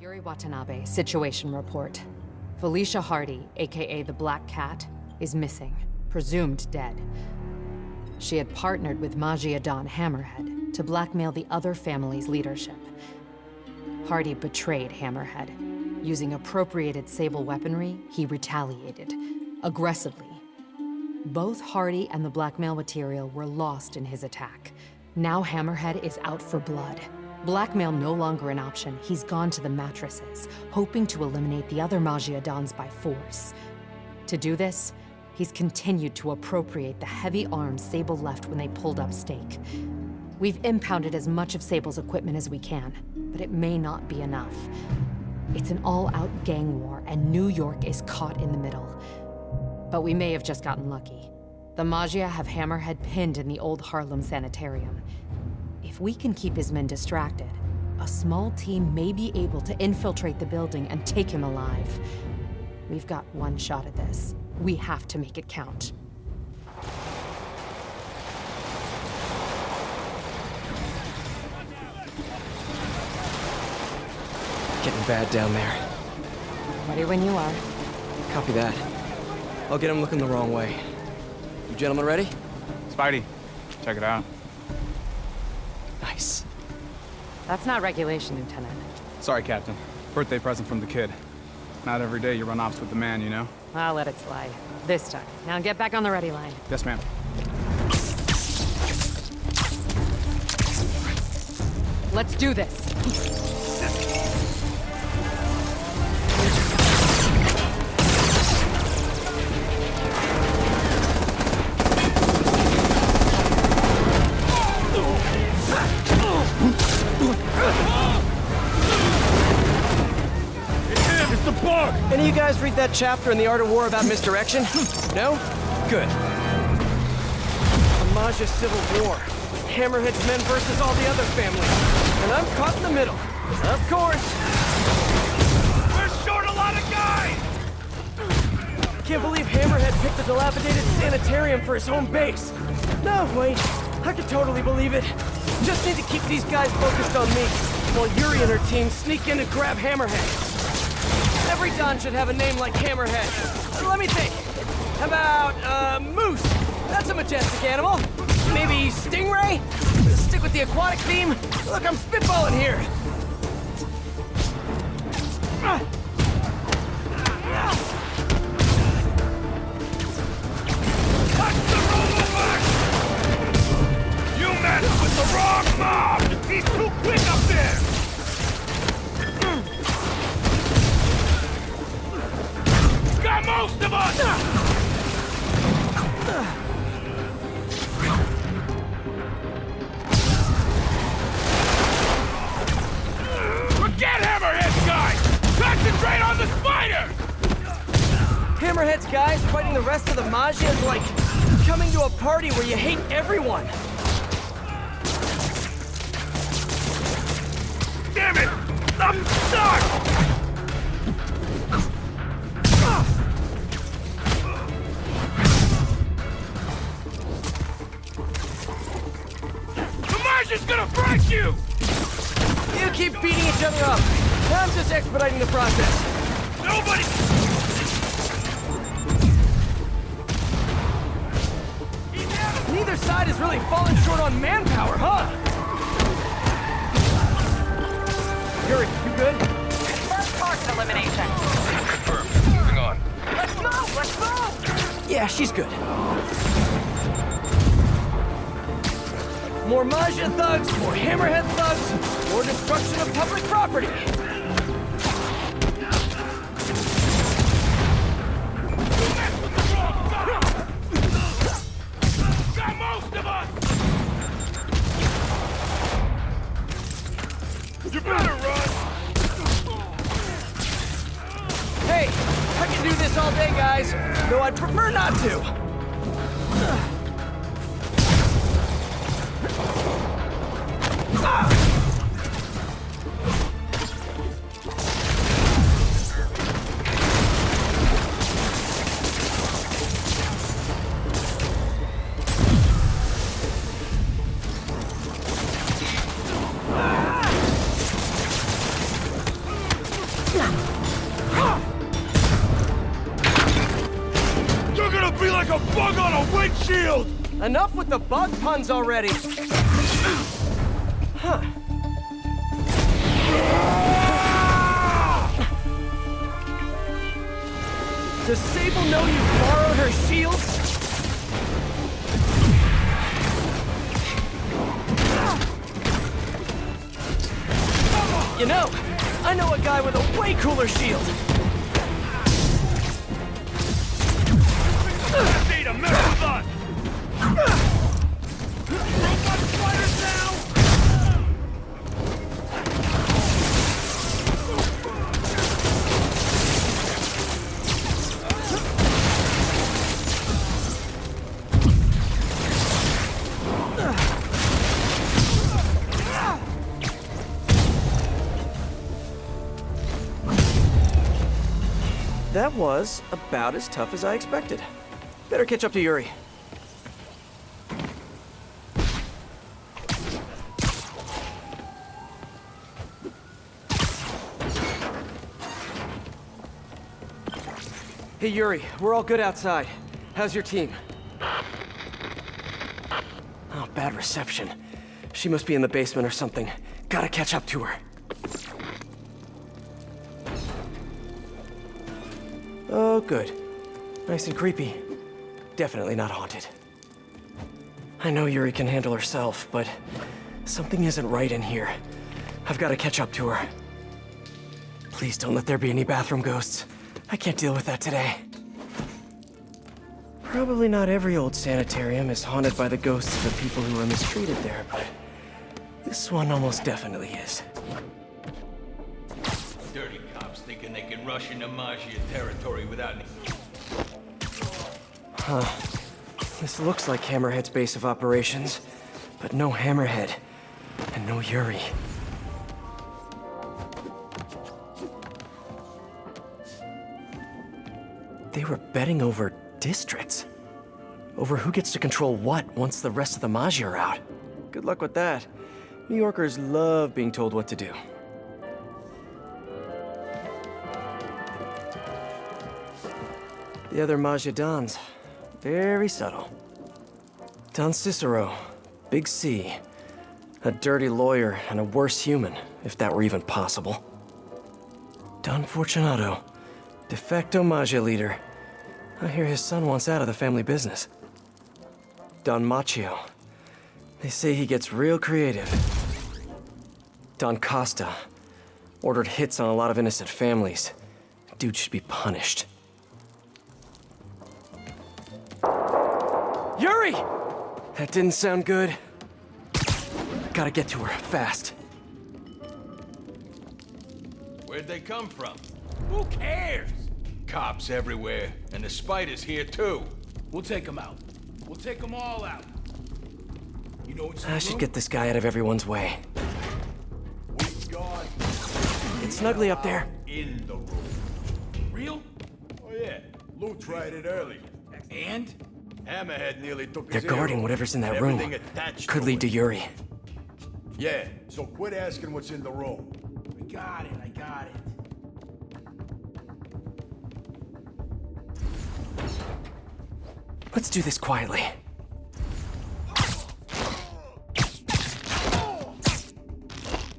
Yuri Watanabe, situation report. Felicia Hardy, aka the Black Cat, is missing, presumed dead. She had partnered with Magia Don Hammerhead to blackmail the other family's leadership. Hardy betrayed Hammerhead. Using appropriated Sable weaponry, he retaliated, aggressively. Both Hardy and the blackmail material were lost in his attack. Now Hammerhead is out for blood. Blackmail no longer an option, he's gone to the mattresses, hoping to eliminate the other Magia Dons by force. To do this, he's continued to appropriate the heavy arms Sable left when they pulled up stake. We've impounded as much of Sable's equipment as we can, but it may not be enough. It's an all-out gang war, and New York is caught in the middle. But we may have just gotten lucky. The Magia have Hammerhead pinned in the old Harlem sanitarium. If we can keep his men distracted, a small team may be able to infiltrate the building and take him alive. We've got one shot at this. We have to make it count. Getting bad down there. Ready when you are. Copy that. I'll get him looking the wrong way. You gentlemen ready? Spidey, check it out. Nice. That's not regulation, Lieutenant. Sorry, Captain. Birthday present from the kid. Not every day you run ops with the man, you know? I'll let it slide. This time. Now get back on the ready line. Yes, ma'am. Let's do this. Any of you guys read that chapter in The Art of War about misdirection? No? Good. A Magia Civil War. Hammerhead's men versus all the other families. And I'm caught in the middle. Of course. We're short a lot of guys! Can't believe Hammerhead picked the dilapidated sanitarium for his home base. No, wait. I could totally believe it. Just need to keep these guys focused on me, while Yuri and her team sneak in and grab Hammerhead. Every Don should have a name like Hammerhead. Let me think. How about, Moose? That's a majestic animal. Maybe Stingray? Stick with the aquatic theme? Look, I'm spitballing here. Touch the roller back! You messed with the wrong mob! He's too quick up there! Got most of us! Forget Hammerhead's guys! Concentrate on the spider! Hammerhead's guys fighting the rest of the Magia is like coming to a party where you hate everyone. Damn it! I'm stuck! The Magia's gonna break you! You keep beating each other up. I'm just expediting the process. Nobody... Neither side is really falling short on manpower, huh? Yuri, you good? First target elimination. Confirmed. Moving on. Let's move! Let's move! Yeah, she's good. More Magia thugs, more Hammerhead thugs, more destruction of public property. Got most of us! You better run! Hey, I can do this all day, guys, though I'd prefer not to. You're gonna be like a bug on a windshield! Enough with the bug puns already! Huh. Does Sable know you borrowed her shields? You know, I know a guy with a way cooler shield. Need to mess with us! Robot fighters now! That was about as tough as I expected. Better catch up to Yuri. Hey Yuri, we're all good outside. How's your team? Oh, bad reception. She must be in the basement or something. Gotta catch up to her. Oh, good. Nice and creepy. Definitely not haunted. I know Yuri can handle herself, but something isn't right in here. I've got to catch up to her. Please don't let there be any bathroom ghosts. I can't deal with that today. Probably not every old sanitarium is haunted by the ghosts of the people who were mistreated there, but this one almost definitely is. Dirty cops thinking they can rush into Magia territory without any... This looks like Hammerhead's base of operations, but no Hammerhead, and no Yuri. They were betting over districts. Over who gets to control what once the rest of the Magia are out. Good luck with that. New Yorkers love being told what to do. The other Magia Dons, very subtle. Don Cicero, Big C. A dirty lawyer and a worse human, if that were even possible. Don Fortunato, de facto Magia leader. I hear his son wants out of the family business. Don Macchio. They say he gets real creative. Don Costa. Ordered hits on a lot of innocent families. Dude should be punished. Yuri! That didn't sound good. Gotta get to her, fast. Where'd they come from? Who cares? Cops everywhere, and the spider's here too. We'll take them out. We'll take them all out. You know what's I should get this guy out of everyone's way. We've got It's snuggly up there. in the room. Real? Oh yeah. Lou tried it earlier. And? Hammerhead nearly took They're his guarding arrow whatever's in that and room. everything attached Could lead to it. Yuri. Yeah, so quit asking what's in the room. I got it. Let's do this quietly.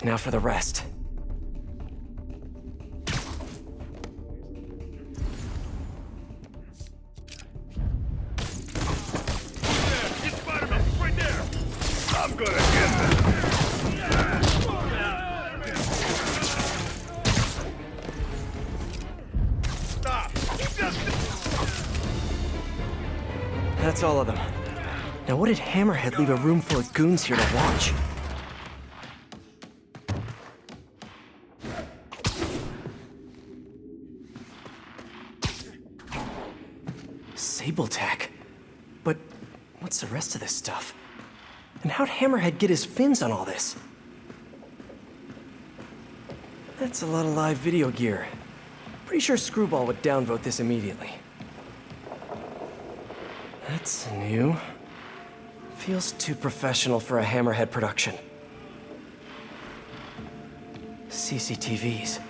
Now for the rest. Get Spider-Man, he's right there. I'm gonna get him. Stop. That's all of them. Now what did Hammerhead leave a room full of goons here to watch? Sable tech? But what's the rest of this stuff? And how'd Hammerhead get his fins on all this? That's a lot of live video gear. Pretty sure Screwball would downvote this immediately. That's new. Feels too professional for a Hammerhead production. CCTVs.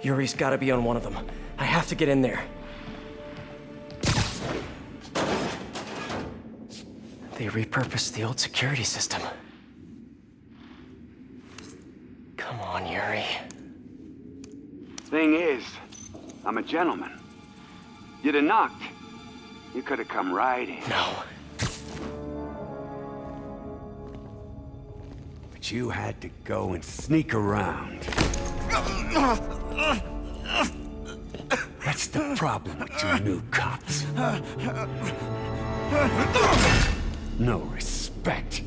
Yuri's gotta be on one of them. I have to get in there. They repurposed the old security system. Come on, Yuri. Thing is, I'm a gentleman. You'd have knocked. You could have come right in. No. But you had to go and sneak around. That's the problem with you new cops. No respect.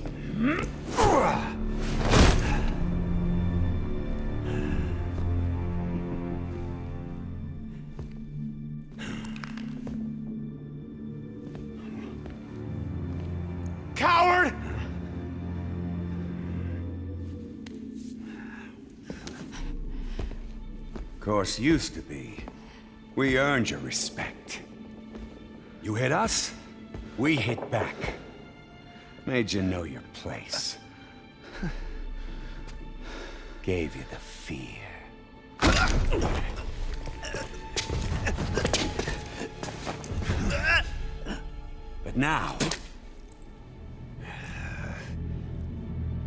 Coward! Of course, used to be. We earned your respect. You hit us, we hit back. Made you know your place. Gave you the fear. But now...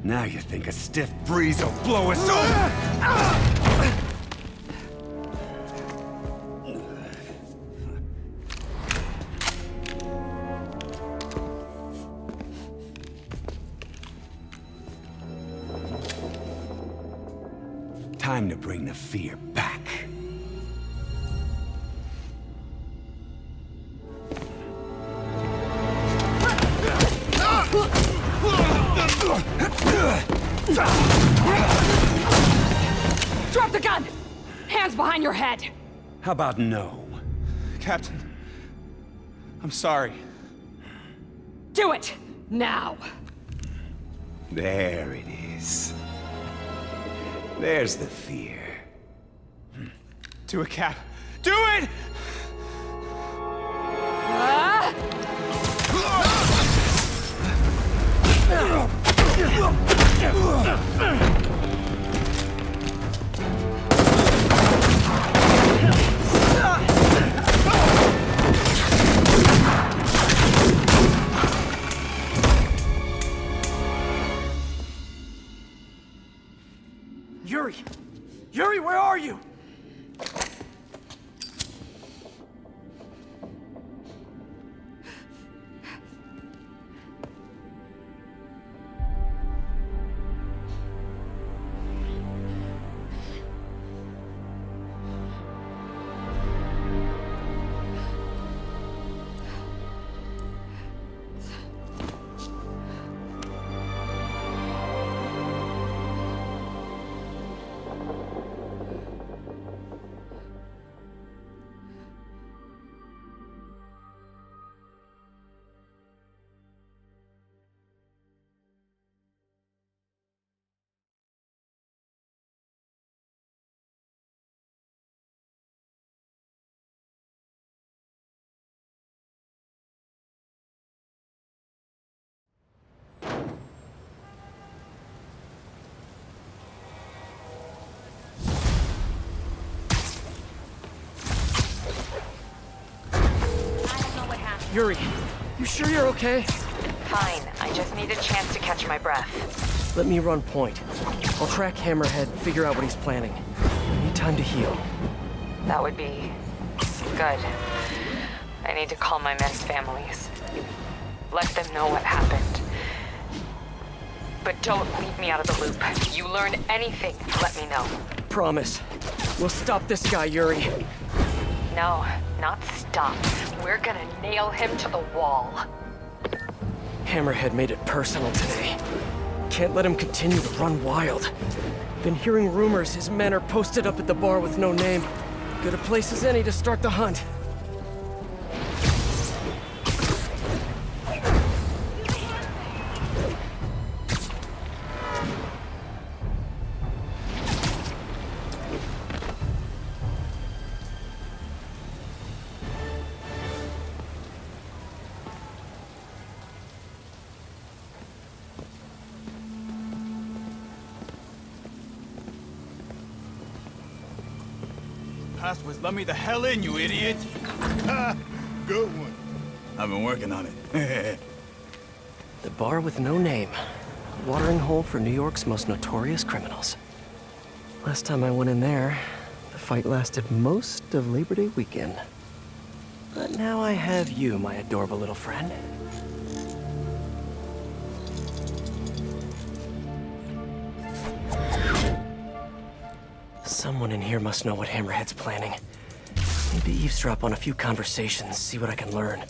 Now you think a stiff breeze will blow us over? Time to bring the fear back. Drop the gun! Hands behind your head! How about no? Captain, I'm sorry. Do it! Now! There it is. There's the fear. Do it, Cap. Do it! Yuri! Yuri, where are you? Yuri, you sure you're okay? Fine. I just need a chance to catch my breath. Let me run point. I'll track Hammerhead, figure out what he's planning. I need time to heal. That would be good. I need to call my men's families. Let them know what happened. But don't leave me out of the loop. You learn anything, let me know. Promise. We'll stop this guy, Yuri. No, not stop. We're gonna nail him to the wall. Hammerhead made it personal today. Can't let him continue to run wild. Been hearing rumors his men are posted up at the bar with no name. Good a place as any to start the hunt. password's let me the hell in, you idiot! Ha! Good one. I've been working on it. The bar with no name. Watering hole for New York's most notorious criminals. Last time I went in there, the fight lasted most of Labor Day weekend. But now I have you, my adorable little friend. Someone in here must know what Hammerhead's planning. Need to eavesdrop on a few conversations, see what I can learn.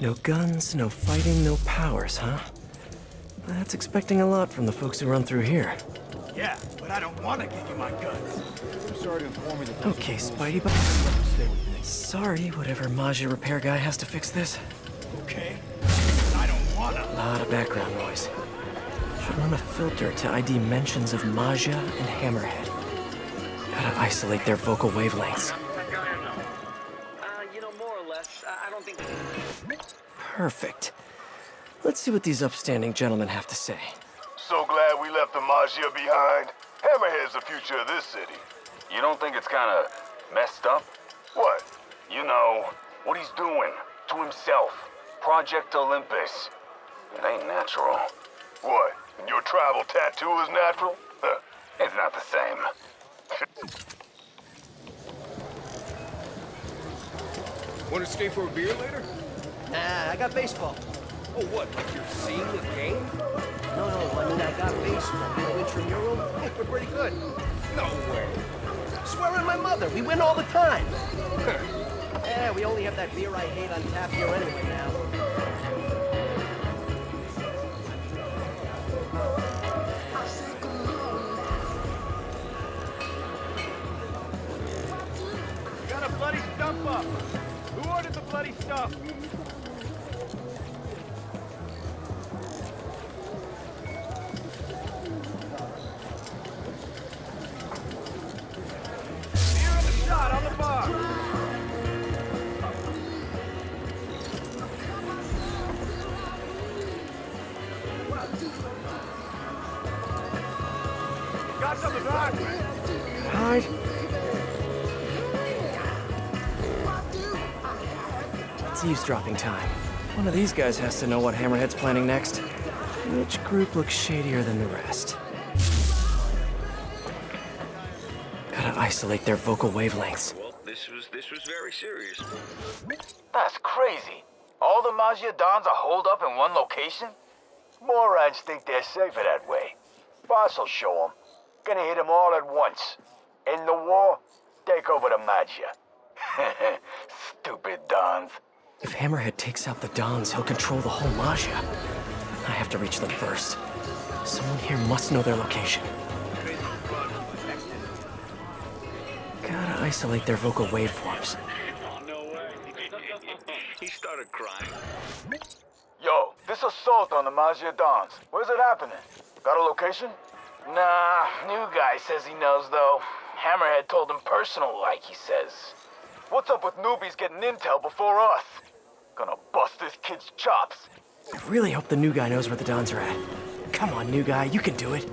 No guns, no fighting, no powers, huh? That's expecting a lot from the folks who run through here. Yeah, but I don't want to give you my guns. I'm sorry to inform you that... Okay, Spidey, but... Stay with me. Sorry, whatever Maggia repair guy has to fix this. Okay? I don't want to... A lot of background noise. Should run a filter to ID mentions of Maggia and Hammerhead. Gotta isolate their vocal wavelengths. You know, more or less. I don't think... Perfect. Let's see what these upstanding gentlemen have to say. So glad we left the Maggia behind. Hammerhead's the future of this city. You don't think it's kind of messed up? What? You know, what he's doing to himself. Project Olympus. It ain't natural. What? And your tribal tattoo is natural? It's not the same. Want to stay for a beer later? Nah, I got baseball. Oh, what? Like you're seeing the game? No, I mean, I got baseball. You know, intramural. Hey, we're pretty good. No way. Swear on my mother, we win all the time. Yeah, we only have that beer I hate on tap here anyway now. Got a bloody stump up. Who ordered the bloody stuff? Beer and a shot on the bar. Got something, Doc? Hide. It's eavesdropping time. One of these guys has to know what Hammerhead's planning next. Which group looks shadier than the rest? Gotta isolate their vocal wavelengths. Well, this was very serious. That's crazy. All the Maggia Dons are holed up in one location? Morons think they're safer that way. Boss will show 'em. Gonna hit 'em all at once. End the war, take over the Maggia. Stupid Dons. If Hammerhead takes out the Dons, he'll control the whole Maggia. I have to reach them first. Someone here must know their location. Gotta isolate their vocal waveforms. Oh, no way. He started crying. Yo, this assault on the Maggia Dons. Where's it happening? Got a location? Nah, new guy says he knows though. Hammerhead told him personal like he says. What's up with newbies getting intel before us? Gonna bust this kid's chops. I really hope the new guy knows where the Dons are at. Come on, new guy, you can do it.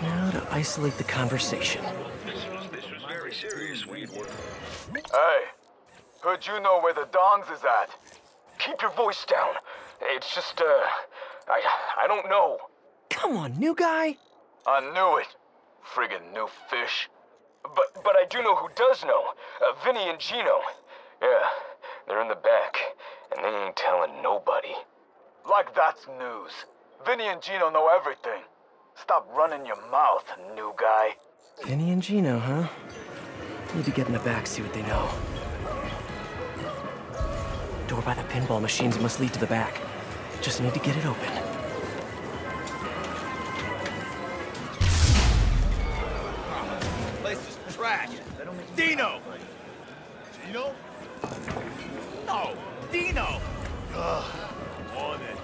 Now to isolate the conversation. This was very serious, Weedward. Hey, heard you know where the Dons is at. Keep your voice down. It's just, I don't know. Come on, new guy. I knew it. Friggin' new fish. But I do know who does know. Vinny and Gino. Yeah, they're in the back, and they ain't telling nobody. Like that's news. Vinny and Gino know everything. Stop running your mouth, new guy. Vinny and Gino, huh? Need to get in the back, see what they know. Door by the pinball machines must lead to the back. Just need to get it open. trash. Dino! Gino? No, Dino! Ugh, on it.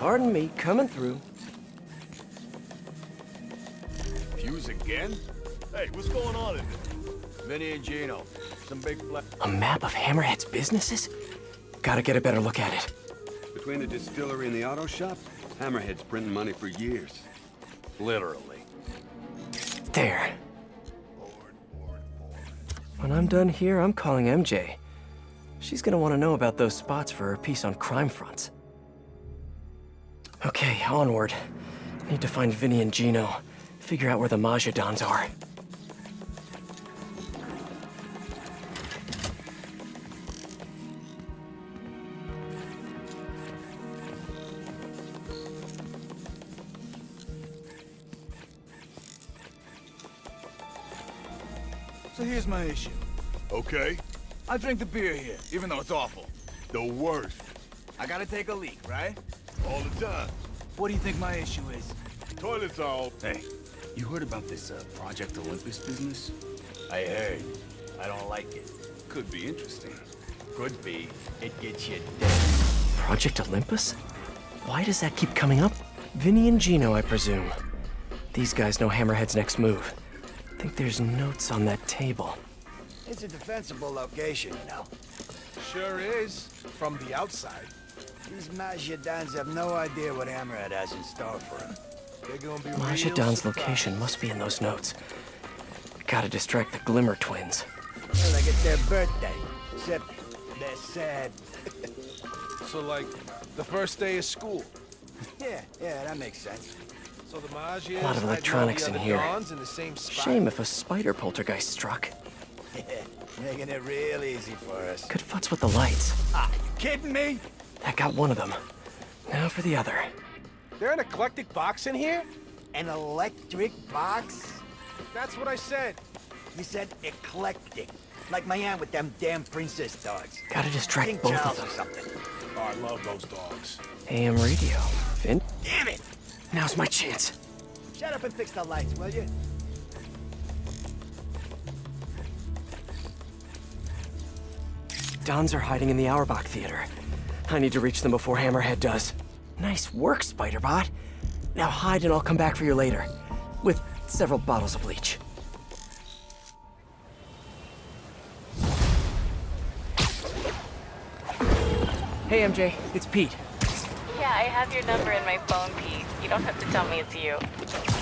Pardon me, coming through. Fuse again? Hey, what's going on in there? Vinny and Gino. Some big A map of Hammerhead's businesses? Gotta get a better look at it. Between the distillery and the auto shop, Hammerhead's printing money for years. Literally. There. When I'm done here, I'm calling MJ. She's gonna want to know about those spots for her piece on crime fronts. Okay, onward. Need to find Vinny and Gino. Figure out where the Majidans are. So here's my issue. Okay. I drink the beer here, even though it's awful. The worst. I gotta take a leak, right? All the time. What do you think my issue is? Toilets are all... Hey, you heard about this Project Olympus business? I heard. I don't like it. Could be interesting. Could be. It gets you dead. Project Olympus? Why does that keep coming up? Vinny and Gino, I presume. These guys know Hammerhead's next move. Think there's notes on that table. It's a defensible location, you know. Sure is. From the outside. These Majidans have no idea what Hammerhead has in store for them. They're gonna be Majidan's location must be in those notes. Gotta distract the Glimmer twins. Well, like it's their birthday. Except they're sad. So, like, the first day of school. Yeah, that makes sense. So the Magians A lot of electronics in here. in the same spot. Shame if a spider poltergeist struck. Making it real easy for us. Could futz with the lights. Ah, you kidding me? That got one of them. Now for the other. There an eclectic box in here? An electric box? That's what I said. You said eclectic. Like my aunt with them damn princess dogs. Gotta distract King both of Charles them. or something. Oh, I love those dogs. AM radio. Vin? Damn it! Now's my chance. Shut up and fix the lights, will you? Dons are hiding in the Auerbach Theater. I need to reach them before Hammerhead does. Nice work, Spider-Bot. Now hide and I'll come back for you later. With several bottles of bleach. Hey, MJ. It's Pete. Yeah, I have your number in my phone, Pete. You don't have to tell me it's you.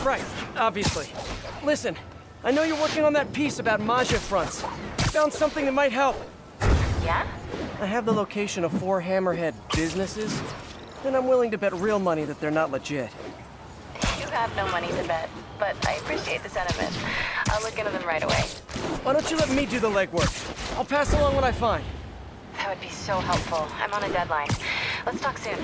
Right, obviously. Listen, I know you're working on that piece about Maja fronts. Found something that might help. Yeah? I have the location of 4 Hammerhead businesses, and I'm willing to bet real money that they're not legit. You have no money to bet, but I appreciate the sentiment. I'll look into them right away. Why don't you let me do the legwork? I'll pass along what I find. That would be so helpful. I'm on a deadline. Let's talk soon.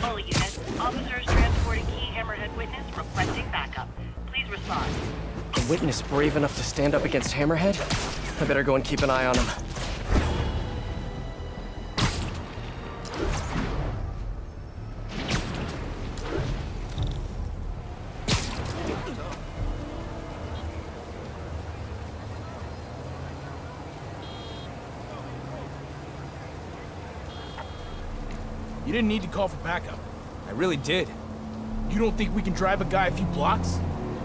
All units, officers transporting key Hammerhead witness requesting backup. Please respond. A witness brave enough to stand up against Hammerhead? I better go and keep an eye on him. You didn't need to call for backup. I really did. You don't think we can drive a guy a few blocks?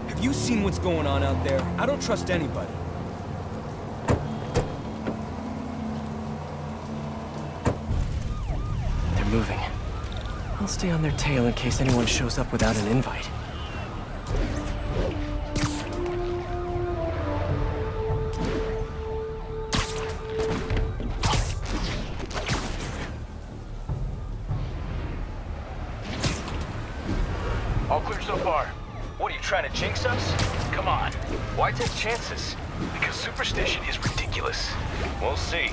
Have you seen what's going on out there? I don't trust anybody. They're moving. I'll stay on their tail in case anyone shows up without an invite. All clear so far. What, are you trying to jinx us? Come on. Why take chances? Because superstition is ridiculous. We'll see.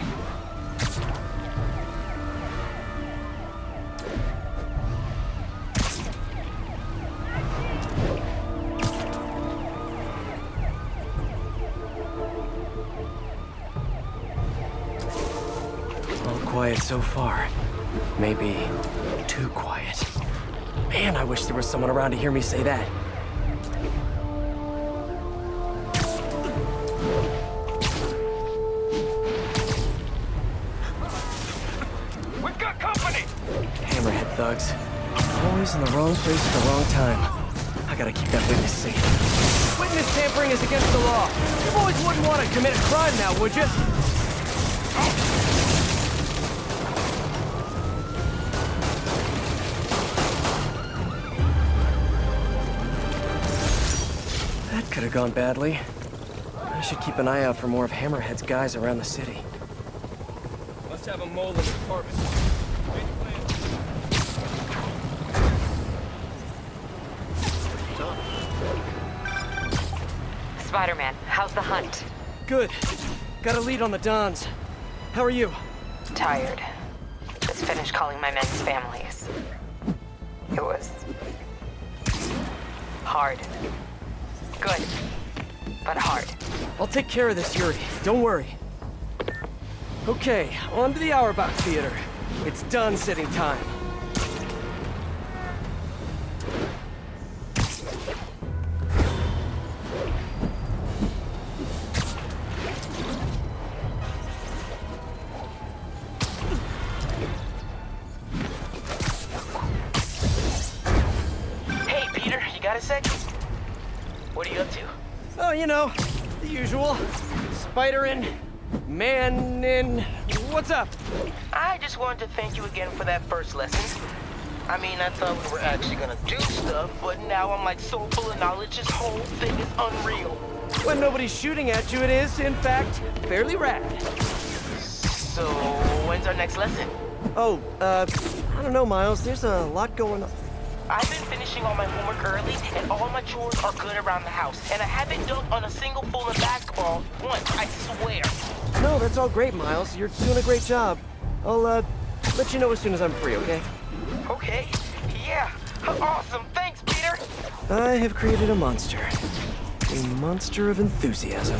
quiet so far. Maybe too quiet. Man, I wish there was someone around to hear me say that. We've got company! Hammerhead thugs. Always in the wrong place at the wrong time. I gotta keep that witness safe. Witness tampering is against the law. You boys wouldn't want to commit a crime now, would you? That could have gone badly. I should keep an eye out for more of Hammerhead's guys around the city. Must have a mole in the apartment. Spider-Man, how's the hunt? Good. Got a lead on the Dons. How are you? Tired. Just finished calling my men's families. It was... hard. Good. But hard. I'll take care of this, Yuri. Don't worry. Okay, on to the Auerbach Theater. It's done sitting time. Hey, Peter, you got a sec? What are you up to? Oh, you know, the usual. Spider-in, man-in... What's up? I just wanted to thank you again for that first lesson. I mean, I thought we were actually gonna do stuff, but now I'm like so full of knowledge, this whole thing is unreal. When nobody's shooting at you, it is, in fact, fairly rad. So, when's our next lesson? Oh, I don't know, Miles. There's a lot going on. I've been finishing all my homework early, and all my chores are good around the house. And I haven't dunked on a single full of basketball once, I swear. No, that's all great, Miles. You're doing a great job. I'll, let you know as soon as I'm free, okay? Okay, yeah. Awesome, thanks, Peter. I have created a monster. A monster of enthusiasm.